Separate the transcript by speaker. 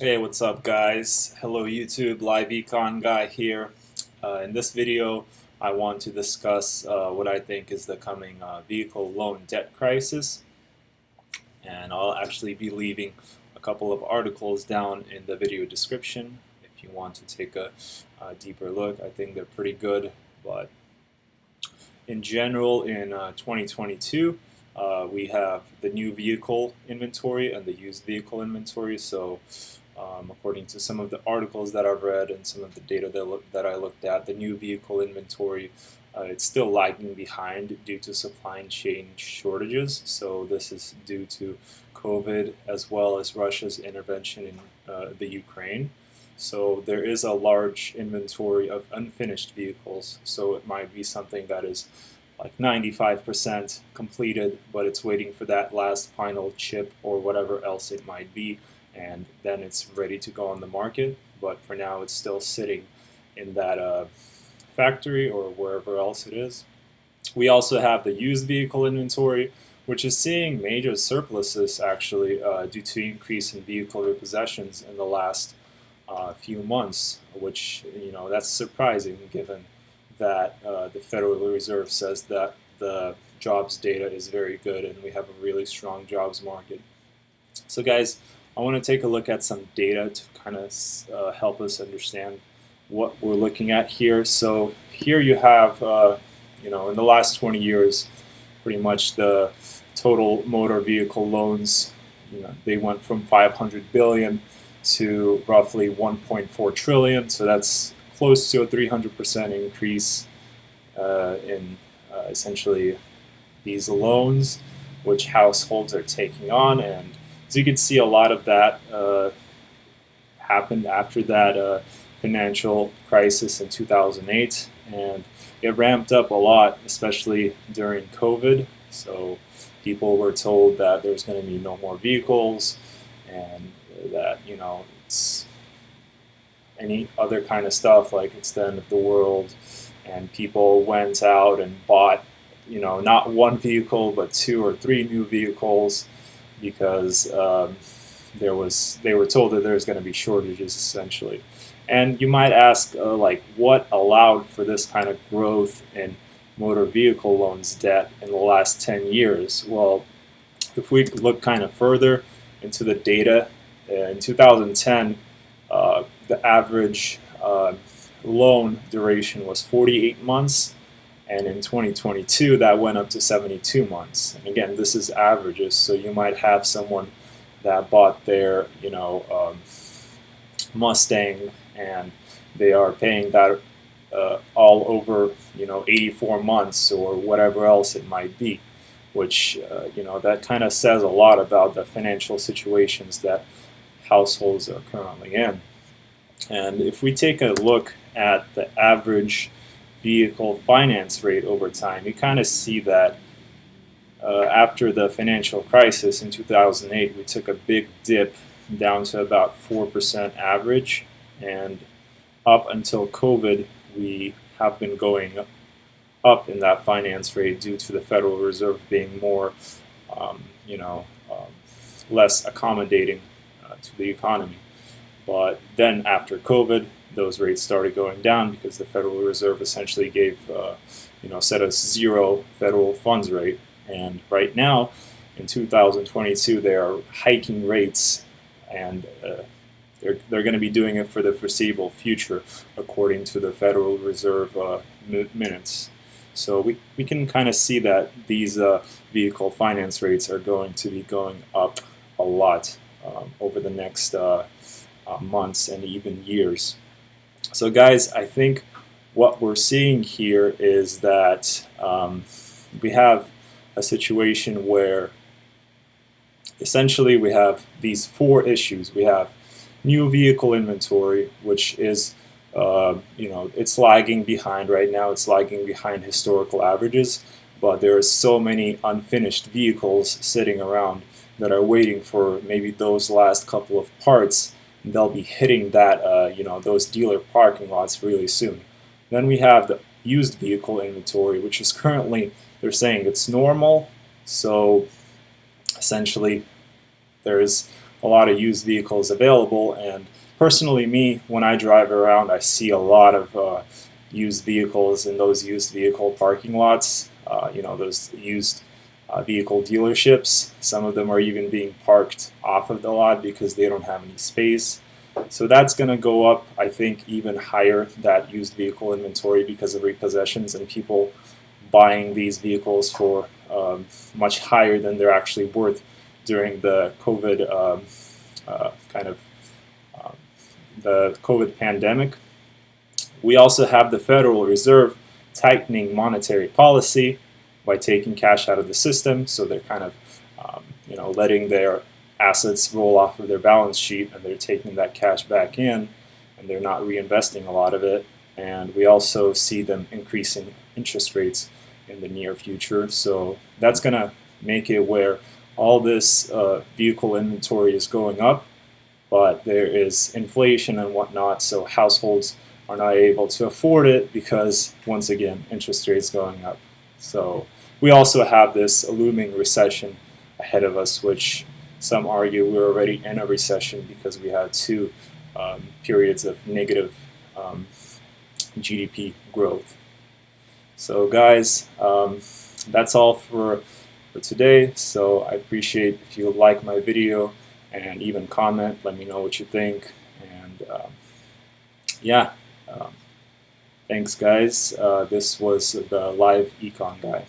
Speaker 1: Hey, what's up, guys? Hello, YouTube. Live Econ Guy here. In this video, I want to discuss what I think is the coming vehicle loan debt crisis, and I'll actually be leaving a couple of articles down in the video description if you want to take a deeper look. I think they're pretty good, but in general, in 2022, we have the new vehicle inventory and the used vehicle inventory. So according to some of the articles that I've read and some of the data that I looked at, the new vehicle inventory, it's still lagging behind due to supply chain shortages. So this is due to COVID as well as Russia's intervention in the Ukraine. So there is a large inventory of unfinished vehicles. So it might be something that is like 95% completed, but it's waiting for that last final chip or whatever else it might be, and then it's ready to go on the market. But for now, it's still sitting in that factory or wherever else it is. We also have the used vehicle inventory, which is seeing major surpluses actually due to increase in vehicle repossessions in the last few months, which that's surprising given that the Federal Reserve says that the jobs data is very good and we have a really strong jobs market. So guys, I want to take a look at some data to kind of help us understand what we're looking at here. So here you have, in the last 20 years, pretty much the total motor vehicle loans, they went from 500 billion to roughly 1.4 trillion. So that's close to a 300% increase in essentially these loans, which households are taking on. And as you can see, a lot of that happened after that financial crisis in 2008, and it ramped up a lot, especially during COVID. So people were told that there's going to be no more vehicles, and that it's any other kind of stuff like it's the end of the world, and people went out and bought not one vehicle but two or three new vehicles because they were told that there's going to be shortages essentially. And you might ask, like, what allowed for this kind of growth in motor vehicle loans debt in the last 10 years? Well, if we look kind of further into the data, in 2010, the average loan duration was 48 months, and in 2022 that went up to 72 months. And again, this is averages, so you might have someone that bought their Mustang and they are paying that all over 84 months or whatever else it might be, which that kind of says a lot about the financial situations that households are currently in. And if we take a look at the average vehicle finance rate over time, you kind of see that after the financial crisis in 2008, we took a big dip down to about 4% average, and up until COVID, we have been going up in that finance rate due to the Federal Reserve being more, less accommodating to the economy. But then after COVID, those rates started going down because the Federal Reserve essentially gave, set a zero federal funds rate. And right now, in 2022, they are hiking rates, and they're going to be doing it for the foreseeable future, according to the Federal Reserve minutes. So we can kind of see that these vehicle finance rates are going to be going up a lot over the next months and even years. So guys, I think what we're seeing here is that we have a situation where essentially we have these four issues. We have new vehicle inventory, which is it's lagging behind right now. It's lagging behind historical averages, but there are so many unfinished vehicles sitting around that are waiting for maybe those last couple of parts. And they'll be hitting that those dealer parking lots really soon. Then we have the used vehicle inventory, which is currently, they're saying it's normal. So essentially there's a lot of used vehicles available. And personally, me, when I drive around, I see a lot of used vehicles in those used vehicle parking lots. Those used vehicle dealerships. Some of them are even being parked off of the lot because they don't have any space. So that's going to go up, I think, even higher, that used vehicle inventory, because of repossessions and people buying these vehicles for much higher than they're actually worth during the COVID um, the COVID pandemic. We also have the Federal Reserve tightening monetary policy by taking cash out of the system, so they're kind of letting their assets roll off of their balance sheet, and they're taking that cash back in, and they're not reinvesting a lot of it. And we also see them increasing interest rates in the near future. So that's going to make it where all this vehicle inventory is going up, but there is inflation and whatnot, so households are not able to afford it because, once again, interest rates going up. So we also have this looming recession ahead of us, which some argue we're already in a recession because we had two periods of negative GDP growth. So guys, that's all for today. So I appreciate if you like my video and even comment, let me know what you think. And yeah, thanks guys. This was the live econ guy.